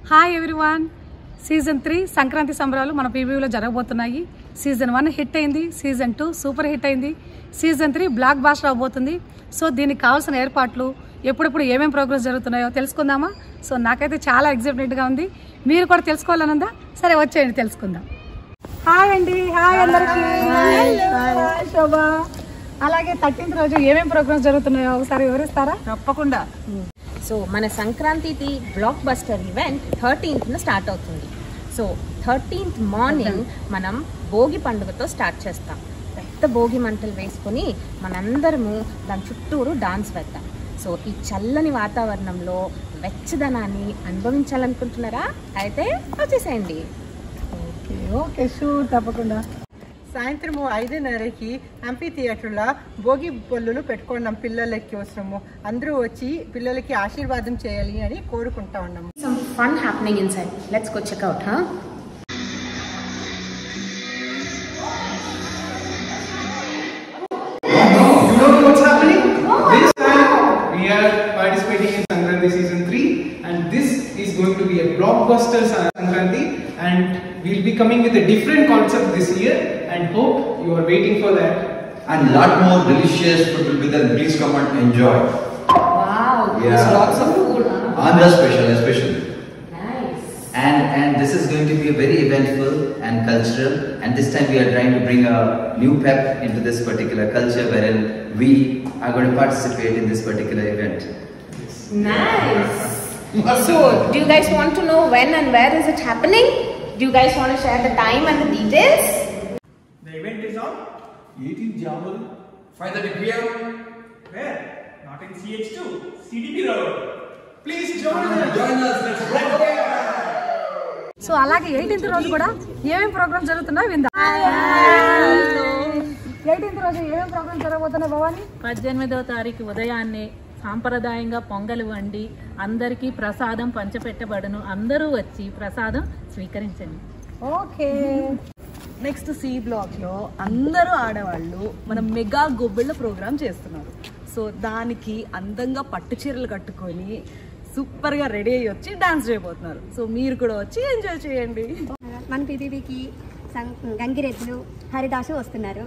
Hi everyone. Season 3 Sankranti సంబరాలు మన పీబీలో జరగబోతున్నాయి. సీజన్ 1 హిట్ అయింది, సీజన్ 2 సూపర్ హిట్ అయింది, సీజన్ 3 బ్లాక్ బాస్టర్ అవబోతుంది. సో దీనికి కావాల్సిన ఏర్పాట్లు ఎప్పుడెప్పుడు ఏమేమి ప్రోగ్రెస్ జరుగుతున్నాయో తెలుసుకుందామా? సో నాకైతే చాలా ఎక్సైట్మెంట్గా ఉంది. మీరు కూడా తెలుసుకోవాలనుందా? సరే వచ్చేయండి తెలుసుకుందాం. హాయ్ అండి, హాయ్ అందరికీ. శోభా, అలాగే 13th రోజు ఏమేమి ప్రోగ్రామ్స్ జరుగుతున్నాయో ఒకసారి వివరిస్తారా? తప్పకుండా. సో మన Sankranti block buster event 13th start అవుతుంది. సో 13th మార్నింగ్ మనం భోగి పండుగతో స్టార్ట్ చేస్తాం. పెద్ద భోగి మంటలు వేసుకొని మనందరము దాని చుట్టూరు డాన్స్ వేద్దాం. సో ఈ చల్లని వాతావరణంలో వెచ్చదనాన్ని అనుభవించాలనుకుంటున్నారా? అయితే వచ్చేసేయండి. ఓకే ఓకే, షూర్, తప్పకుండా. సాయంత్రం 5:30కి ఎంపీ థియేటర్లో భోగి బొల్లులు పెట్టుకున్నాం. పిల్లలకి అవసరము అందరూ వచ్చి పిల్లలకి ఆశీర్వాదం చేయాలి అని కోరుకుంటా ఉన్నాము. Some fun happening inside. Let's go check out, huh? You know what's happening? This time we are participating in Sankranti season 3 and this is going to be a blockbuster Sankranti and we'll be coming with a different concept this year and hope you are waiting for that. And lot more delicious food will be there. Please come and enjoy. Wow, there's lots of food, huh? Andhra special especially. Nice. And this is going to be a very eventful and cultural, and this time we are trying to bring a new pep into this particular culture wherein we are going to participate in this particular event. Nice. So, do you guys want to know when and where is it happening? Do you guys want to share the time and the details? The event is on 18th January 5:30 p.m. Where? Not in CH2, CDP Road. Please join us. Let's rock. So అలాగే 18th రోజు కూడా ఏమేమి programme జరుగుతున్నాయో విందాం. 18th రోజు ఏమేమి programme జరగబోతున్నాయి భవాని? 18వ తారీఖు ఉదయాన్నే సాంప్రదాయంగా పొంగలి వండి అందరికీ ప్రసాదం పంచపెట్టబడును. అందరూ వచ్చి ప్రసాదం స్వీకరించండి. ఓకే. నెక్స్ట్ సి బ్లాక్లో అందరూ ఆడవాళ్ళు మనం మెగా గొబ్బిళ్ళ ప్రోగ్రామ్ చేస్తున్నారు. సో దానికి అందంగా పట్టు చీరలు కట్టుకొని సూపర్గా రెడీ అయ్యి వచ్చి డాన్స్ చేయబోతున్నారు. సో మీరు కూడా వచ్చి ఎంజాయ్ చేయండి. మన పీబీబీకి గంగిరెద్దులు హరిదాసు వస్తున్నారు.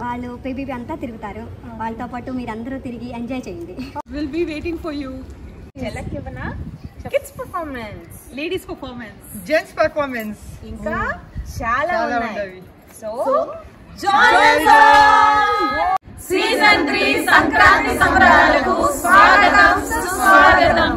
వాళ్ళు పీబీబీ అంతా తిరుగుతారు. వాళ్ళతో పాటు మీరందరూ తిరిగి ఎంజాయ్ చేయండి. Will be waiting for you. Chelakivana, kids performance, ladies performance, gents performance ఇంకా చాలా ఉన్నాయి. ఉన్నవి. So join us. Season 3 Sankranti సంబరాలకు స్వాగతం సుస్వాగతం.